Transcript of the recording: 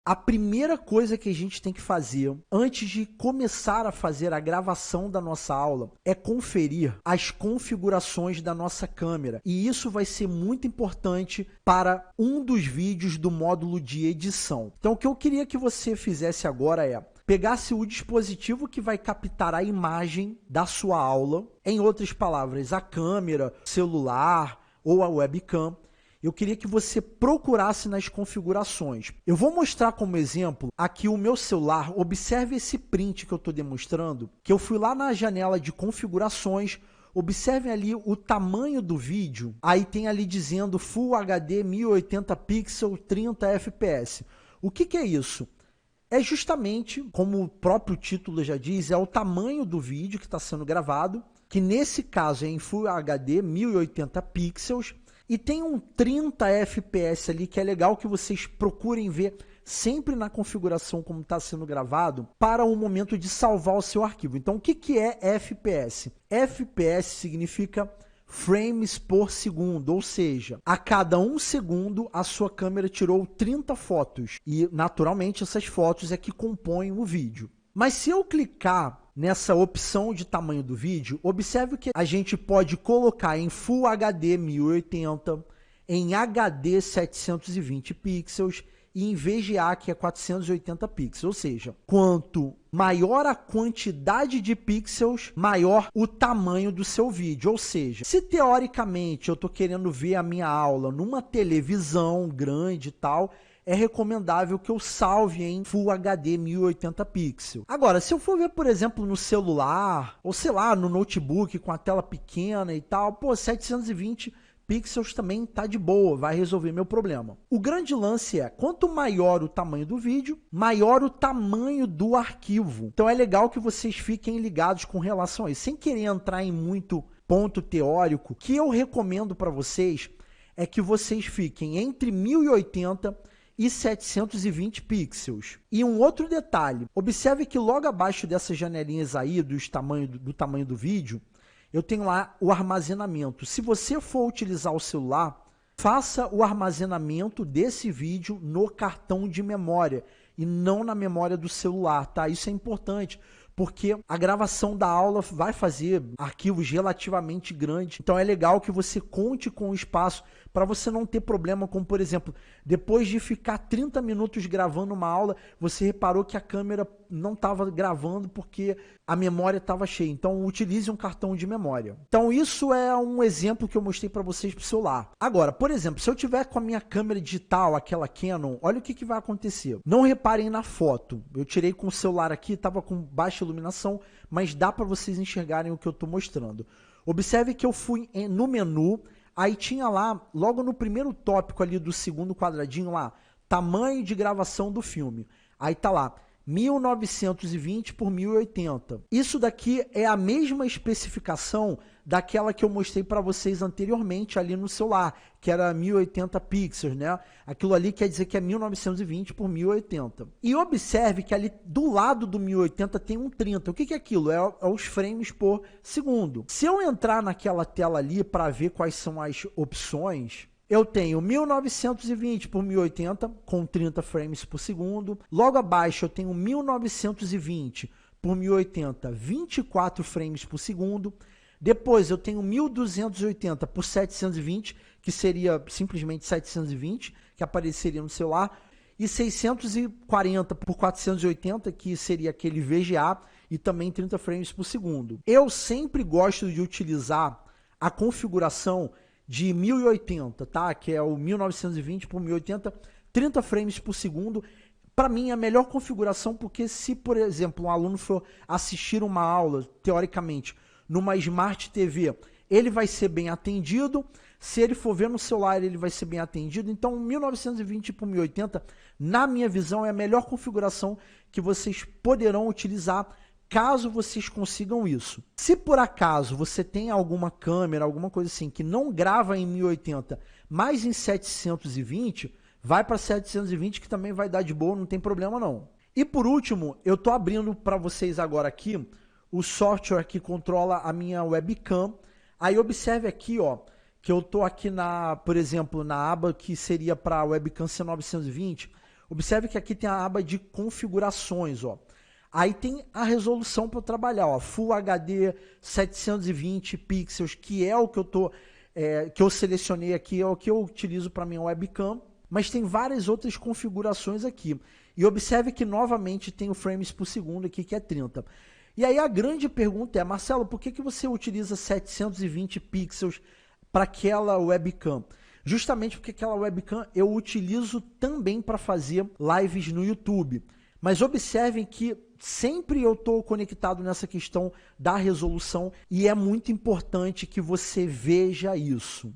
A primeira coisa que a gente tem que fazer antes de começar a fazer a gravação da nossa aula é conferir as configurações da nossa câmera. E isso vai ser muito importante para um dos vídeos do módulo de edição. Então, o que eu queria que você fizesse agora é pegasse o dispositivo que vai captar a imagem da sua aula, em outras palavras, a câmera, celular ou a webcam. Eu queria que você procurasse nas configurações. Eu vou mostrar como exemplo aqui o meu celular. Observe esse print que eu estou demonstrando, que eu fui lá na janela de configurações. Observem ali o tamanho do vídeo. Aí tem ali dizendo Full HD 1080 pixels 30 fps. O que é isso? É justamente, como o próprio título já diz, é o tamanho do vídeo que está sendo gravado, que nesse caso é em Full HD 1080 pixels, e tem um 30 fps ali, que é legal que vocês procurem ver sempre na configuração como está sendo gravado, para o momento de salvar o seu arquivo. Então, o que é FPS? FPS significa frames por segundo, ou seja, a cada 1 segundo a sua câmera tirou 30 fotos. E, naturalmente, essas fotos é que compõem o vídeo. Mas se eu clicar nessa opção de tamanho do vídeo, observe que a gente pode colocar em Full HD 1080, em HD 720 pixels e em VGA, que é 480 pixels. Ou seja, quanto maior a quantidade de pixels, maior o tamanho do seu vídeo. Ou seja, se teoricamente eu estou querendo ver a minha aula numa televisão grande e tal, é recomendável que eu salve em Full HD 1080 pixels. Agora, se eu for ver, por exemplo, no celular, ou sei lá, no notebook com a tela pequena e tal, pô, 720 pixels também tá de boa, vai resolver meu problema. O grande lance é, quanto maior o tamanho do vídeo, maior o tamanho do arquivo. Então é legal que vocês fiquem ligados com relação a isso. Sem querer entrar em muito ponto teórico, o que eu recomendo para vocês é que vocês fiquem entre 1080 e 720 pixels. E um outro detalhe, observe que logo abaixo dessas janelinhas aí, do tamanho do vídeo, eu tenho lá o armazenamento. Se você for utilizar o celular, faça o armazenamento desse vídeo no cartão de memória e não na memória do celular, tá? Isso é importante, porque a gravação da aula vai fazer arquivos relativamente grandes. Então é legal que você conte com o espaço para você não ter problema, como por exemplo, depois de ficar 30 minutos gravando uma aula, você reparou que a câmera não estava gravando porque a memória estava cheia. Então utilize um cartão de memória. Então isso é um exemplo que eu mostrei para vocês para o celular. Agora, por exemplo, se eu tiver com a minha câmera digital, aquela Canon, olha o que vai acontecer. Não reparem na foto. Eu tirei com o celular aqui, estava com baixa iluminação, mas dá para vocês enxergarem o que eu estou mostrando. Observe que eu fui no menu, aí tinha lá, logo no primeiro tópico ali do segundo quadradinho lá, tamanho de gravação do filme. Aí tá lá, 1920 por 1080. Isso daqui é a mesma especificação daquela que eu mostrei para vocês anteriormente ali no celular, que era 1080 pixels, né? Aquilo ali quer dizer que é 1920 por 1080. E observe que ali do lado do 1080 tem um 30. O que é aquilo? É os frames por segundo. Se eu entrar naquela tela ali para ver quais são as opções, eu tenho 1920 por 1080 com 30 frames por segundo. Logo abaixo eu tenho 1920 por 1080, 24 frames por segundo. Depois eu tenho 1280 por 720, que seria simplesmente 720, que apareceria no celular. E 640 por 480, que seria aquele VGA, e também 30 frames por segundo. Eu sempre gosto de utilizar a configuração de 1080, tá? Que é o 1920 por 1080, 30 frames por segundo. Para mim, é a melhor configuração, porque se, por exemplo, um aluno for assistir uma aula, teoricamente, numa Smart TV, ele vai ser bem atendido. Se ele for ver no celular, ele vai ser bem atendido. Então, 1920 por 1080, na minha visão, é a melhor configuração que vocês poderão utilizar caso vocês consigam isso. Se por acaso você tem alguma câmera, alguma coisa assim, que não grava em 1080, mas em 720, vai para 720 que também vai dar de boa, não tem problema não. E por último, eu estou abrindo para vocês agora aqui o software que controla a minha webcam. Aí observe aqui, ó, que eu estou aqui, por exemplo, na aba que seria para a webcam C920. Observe que aqui tem a aba de configurações, ó. Aí tem a resolução para eu trabalhar, ó, Full HD 720 pixels, que é o que que eu selecionei aqui, é o que eu utilizo para minha webcam, mas tem várias outras configurações aqui. E observe que novamente tem o frames por segundo aqui, que é 30. E aí a grande pergunta é, Marcelo, por que você utiliza 720 pixels para aquela webcam? Justamente porque aquela webcam eu utilizo também para fazer lives no YouTube. Mas observem que sempre eu estou conectado nessa questão da resolução e é muito importante que você veja isso.